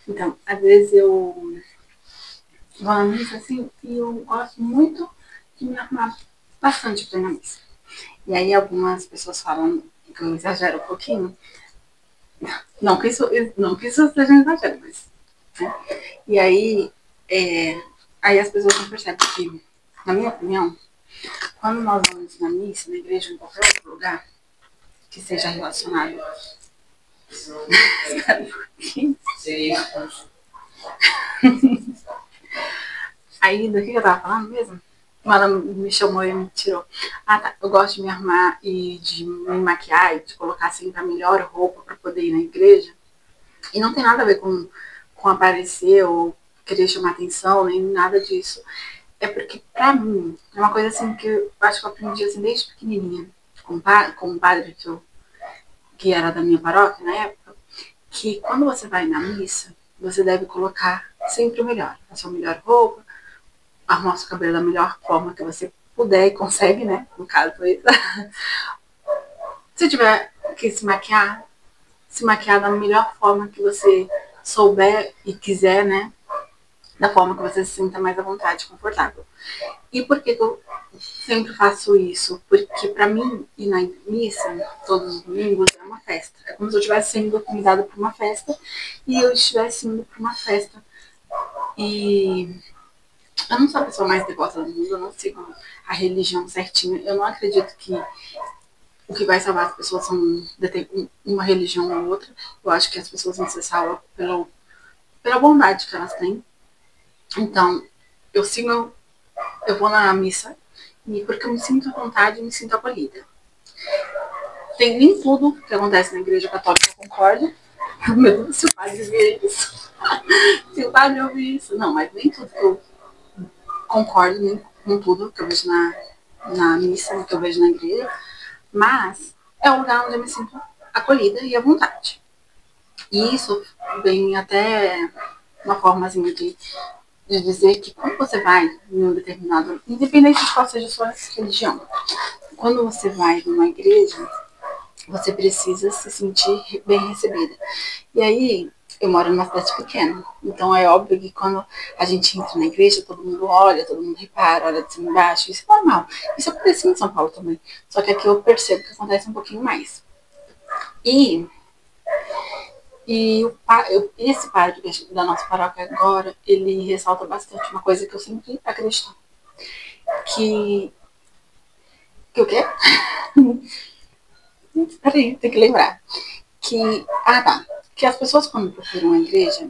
Então, às vezes eu vou na missa, assim, e eu gosto muito de me arrumar bastante pra ir na missa. E aí algumas pessoas falam que eu exagero um pouquinho. Não que isso seja um exagero, mas. Né? E aí, aí as pessoas não percebem que, na minha opinião, quando nós vamos na missa, na igreja, em qualquer outro lugar que seja relacionado. Aí, do que eu tava falando mesmo? Ela me chamou e me tirou. Ah, tá. Eu gosto de me arrumar e de me maquiar e de colocar assim a melhor roupa para poder ir na igreja. E não tem nada a ver com aparecer ou querer chamar atenção, nem nada disso. É porque, pra mim, é uma coisa assim que eu acho que eu aprendi assim desde pequenininha, com um padre que era da minha paróquia na época, que quando você vai na missa, você deve colocar sempre o melhor. A sua melhor roupa, arrumar o seu cabelo da melhor forma que você puder e consegue, né? No caso, isso. Se tiver que se maquiar da melhor forma que você souber e quiser, né? Da forma que você se sinta mais à vontade, confortável. E por que eu sempre faço isso? Porque pra mim, ir na missa, todos os domingos, é uma festa. É como se eu estivesse sendo convidada para uma festa e eu estivesse indo para uma festa. E eu não sou a pessoa mais devota do mundo, eu não sigo a religião certinha. Eu não acredito que o que vai salvar as pessoas são uma religião ou outra. Eu acho que as pessoas vão ser salvas pela bondade que elas têm. Então, eu sigo, eu vou na missa e porque eu me sinto à vontade e me sinto acolhida. Tem nem tudo que acontece na igreja católica eu concordo. Meu Deus, se o padre ver isso. Se o padre ouvir isso. Não, mas nem tudo que eu concordo, nem com tudo que eu vejo na missa, que eu vejo na igreja. Mas é um lugar onde eu me sinto acolhida e à vontade. E isso vem até uma forma assim de dizer que quando você vai em um determinado, independente de qual seja a sua religião, quando você vai numa igreja, você precisa se sentir bem recebida. E aí, eu moro numa cidade pequena, então é óbvio que quando a gente entra na igreja, todo mundo olha, todo mundo repara, olha de cima e embaixo, isso é normal. Isso acontece em São Paulo também. Só que aqui eu percebo que acontece um pouquinho mais. E esse padre da nossa paróquia agora, ele ressalta bastante uma coisa que eu sempre acredito. Que. Que o quê? Peraí, tem que lembrar. Que. Ah, tá. Que as pessoas, quando procuram a igreja,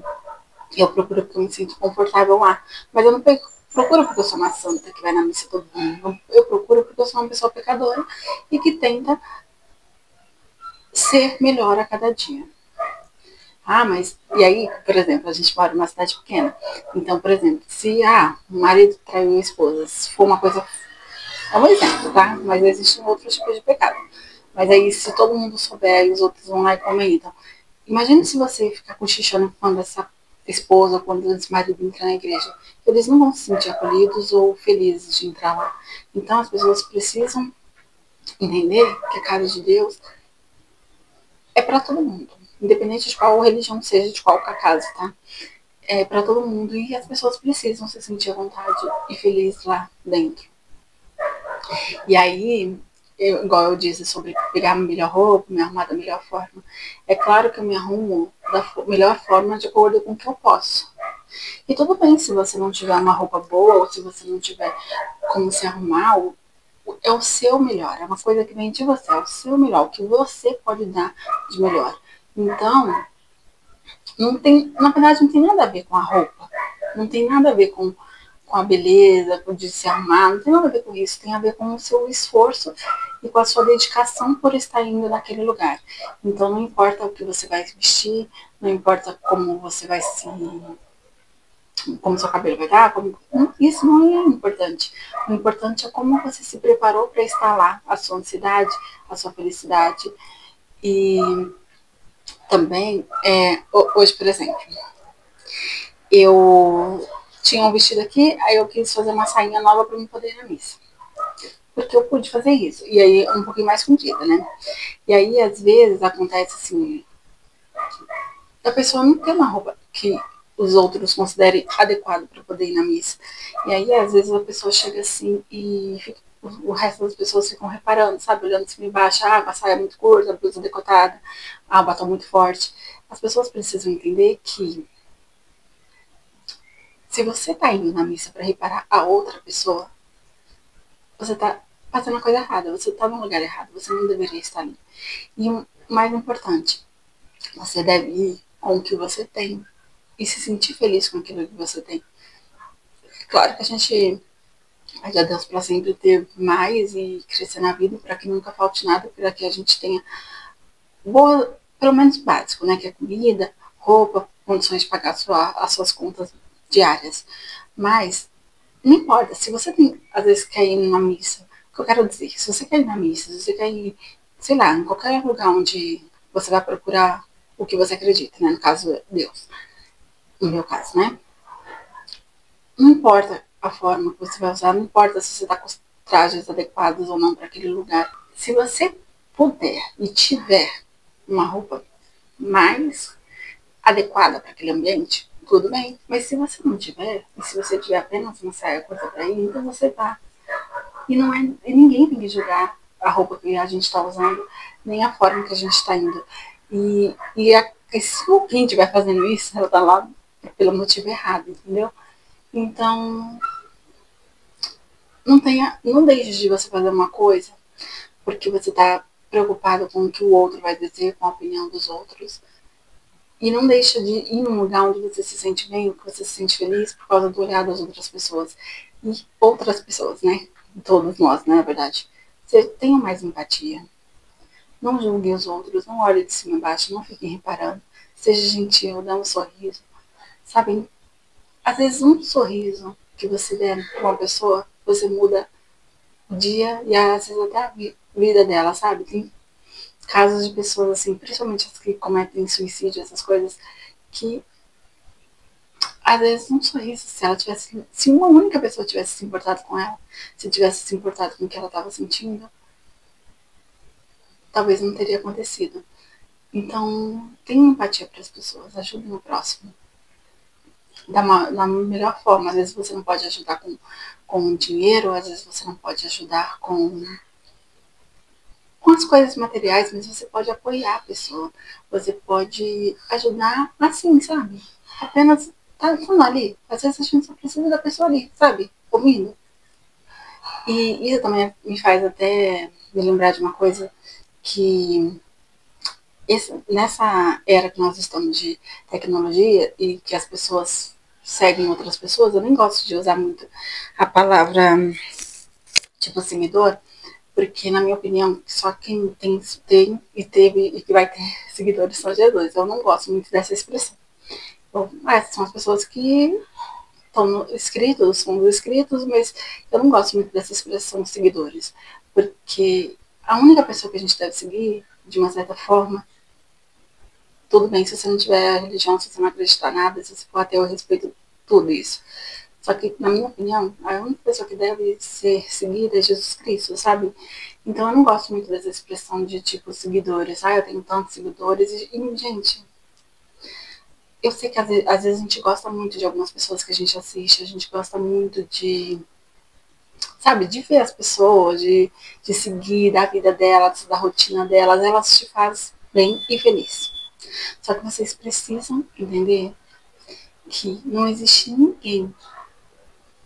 eu procuro porque eu me sinto confortável lá. Mas eu não procuro porque eu sou uma santa que vai na missa todo mundo. Eu procuro porque eu sou uma pessoa pecadora e que tenta ser melhor a cada dia. Ah, mas e aí, por exemplo, a gente mora numa cidade pequena. Então, por exemplo, se o marido traiu a esposa, se for uma coisa. É um exemplo, tá? Mas existem outros tipos de pecado. Mas aí, se todo mundo souber e os outros vão lá e comentam. Imagina se você ficar cochichando quando essa esposa, quando esse marido entra na igreja. Eles não vão se sentir acolhidos ou felizes de entrar lá. Então, as pessoas precisam entender que a casa de Deus é para todo mundo. Independente de qual religião seja, de qual casa, tá? É para todo mundo e as pessoas precisam se sentir à vontade e felizes lá dentro. E aí, igual eu disse sobre pegar a melhor roupa, me arrumar da melhor forma, é claro que eu me arrumo da melhor forma de acordo com o que eu posso. E tudo bem se você não tiver uma roupa boa ou se você não tiver como se arrumar, é o seu melhor, é uma coisa que vem de você, é o seu melhor, o que você pode dar de melhor. Então, não tem, na verdade, não tem nada a ver com a roupa, não tem nada a ver com a beleza, com de se arrumar, não tem nada a ver com isso, tem a ver com o seu esforço e com a sua dedicação por estar indo naquele lugar. Então não importa o que você vai vestir, não importa como você vai se. Como seu cabelo vai estar, isso não é importante. O importante é como você se preparou para estar lá, a sua ansiedade, a sua felicidade. E também, hoje, por exemplo, eu tinha um vestido aqui, aí eu quis fazer uma sainha nova para me poder ir na missa. Porque eu pude fazer isso. E aí, um pouquinho mais comprida, né? E aí, às vezes, acontece assim, a pessoa não tem uma roupa que os outros considerem adequado para poder ir na missa. E aí, às vezes, a pessoa chega assim e fica, o resto das pessoas ficam reparando, sabe? Olhando de cima e embaixo, a saia é muito curta, a blusa decotada, o batom muito forte. As pessoas precisam entender que se você tá indo na missa para reparar a outra pessoa, você tá fazendo a coisa errada, você tá no lugar errado, você não deveria estar ali. E o mais importante, você deve ir com o que você tem e se sentir feliz com aquilo que você tem. Claro que a gente pede a Deus para sempre ter mais e crescer na vida, para que nunca falte nada, para que a gente tenha boa, pelo menos básico, né? Que é comida, roupa, condições de pagar as suas contas diárias. Mas não importa, se você tem, às vezes quer ir numa missa, o que eu quero dizer, se você quer ir na missa, se você quer ir, sei lá, em qualquer lugar onde você vai procurar o que você acredita, né? No caso, Deus. No meu caso, né? Não importa a forma que você vai usar, não importa se você está com os trajes adequados ou não para aquele lugar. Se você puder e tiver uma roupa mais adequada para aquele ambiente, tudo bem. Mas se você não tiver, e se você tiver apenas uma saia curta para ir, então você tá. E não é, e ninguém tem que julgar a roupa que a gente está usando, nem a forma que a gente está indo. E se alguém estiver fazendo isso, ela tá lá pelo motivo errado, entendeu? Então, não deixe de você fazer uma coisa porque você está preocupado com o que o outro vai dizer, com a opinião dos outros. E não deixa de ir num lugar onde você se sente bem, que você se sente feliz por causa do olhar das outras pessoas. E outras pessoas, né? Todos nós, né, na verdade. Você tenha mais empatia. Não julgue os outros, não olhe de cima a baixo, não fique reparando. Seja gentil, dá um sorriso. Sabe, às vezes um sorriso que você der para uma pessoa, você muda o dia e às vezes até a vida dela, sabe? Tem casos de pessoas assim, principalmente as que cometem suicídio, essas coisas, que às vezes um sorriso, se ela tivesse, se uma única pessoa tivesse se importado com ela, se tivesse se importado com o que ela estava sentindo, talvez não teria acontecido. Então, tenha empatia para as pessoas, ajude o próximo. Da melhor forma. Às vezes você não pode ajudar com dinheiro, às vezes você não pode ajudar com as coisas materiais, mas você pode apoiar a pessoa. Você pode ajudar assim, sabe? Apenas tá falando ali. Às vezes a gente só precisa da pessoa ali, sabe? Ouvindo. E isso também me faz até me lembrar de uma coisa que nessa era que nós estamos de tecnologia e que as pessoas seguem outras pessoas, eu nem gosto de usar muito a palavra tipo seguidor, porque na minha opinião só quem tem e teve e que vai ter seguidores são Jesus. Eu não gosto muito dessa expressão. São as pessoas que estão inscritos, são os inscritos, mas eu não gosto muito dessa expressão seguidores, porque a única pessoa que a gente deve seguir, de uma certa forma, tudo bem se você não tiver religião, se você não acreditar nada, se você for ateu, eu respeito tudo isso. Só que, na minha opinião, a única pessoa que deve ser seguida é Jesus Cristo, sabe? Então eu não gosto muito dessa expressão de tipo seguidores. Eu tenho tantos seguidores. Gente, eu sei que às vezes a gente gosta muito de algumas pessoas que a gente assiste, a gente gosta muito de, sabe, de ver as pessoas, de seguir da vida delas, da rotina delas, elas te fazem bem e feliz. Só que vocês precisam entender que não existe ninguém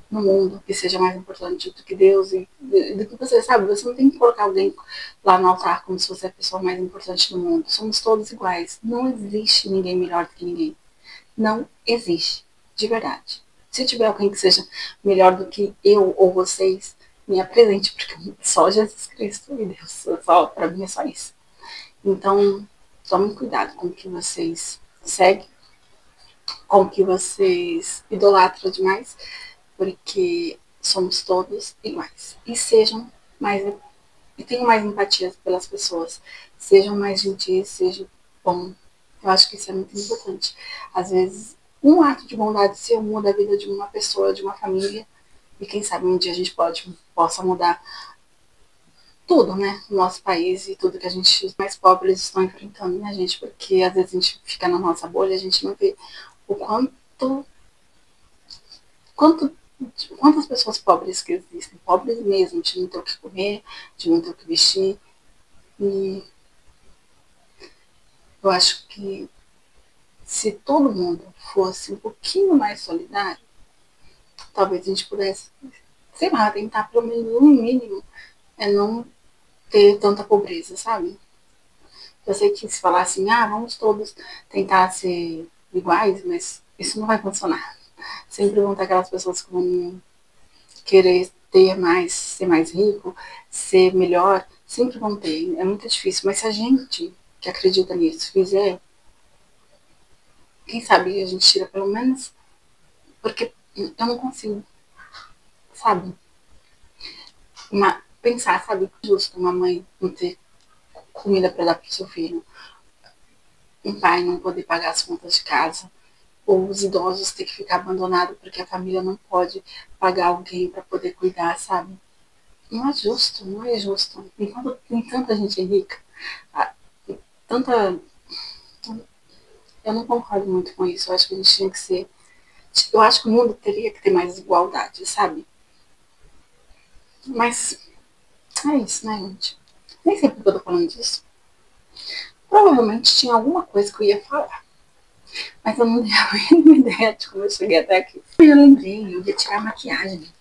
no mundo que seja mais importante do que Deus e do que você, sabe? Você não tem que colocar alguém lá no altar como se fosse a pessoa mais importante do mundo. Somos todos iguais. Não existe ninguém melhor do que ninguém. Não existe. De verdade. Se tiver alguém que seja melhor do que eu ou vocês, me apresente, porque só Jesus Cristo e Deus, só, pra mim é só isso. Então, tomem cuidado com o que vocês seguem, com o que vocês idolatram demais, porque somos todos iguais. E sejam mais, e tenham mais empatia pelas pessoas. Sejam mais gentis, sejam bom. Eu acho que isso é muito importante. Às vezes, um ato de bondade seu muda a vida de uma pessoa, de uma família. E quem sabe um dia a gente possa mudar tudo, né, no nosso país e tudo que a gente mais pobres estão enfrentando, né, gente, porque às vezes a gente fica na nossa bolha, a gente não vê o quanto, quantas pessoas pobres que existem, pobres mesmo, de não ter o que comer, de não ter o que vestir, e eu acho que se todo mundo fosse um pouquinho mais solidário, talvez a gente pudesse, sei lá, tentar pelo menos no mínimo não ter tanta pobreza, sabe? Eu sei que se falar assim, vamos todos tentar ser iguais, mas isso não vai funcionar. Sempre vão ter aquelas pessoas que vão querer ter mais, ser mais rico, ser melhor, sempre vão ter. É muito difícil, mas se a gente que acredita nisso fizer, quem sabe a gente tira pelo menos, porque eu não consigo, sabe? Pensar, sabe, justo uma mãe não ter comida para dar pro seu filho, um pai não poder pagar as contas de casa, ou os idosos ter que ficar abandonados porque a família não pode pagar alguém para poder cuidar, sabe? Não é justo, não é justo. Enquanto tem tanta gente rica, tanta. Eu não concordo muito com isso. Eu acho que a gente tinha que ser. Eu acho que o mundo teria que ter mais igualdade, sabe? Mas é isso, né, gente? Nem sei porque eu tô falando disso. Provavelmente tinha alguma coisa que eu ia falar. Mas eu não tenho a mínima ideia de como eu cheguei até aqui. Eu lembrei, eu ia tirar a maquiagem.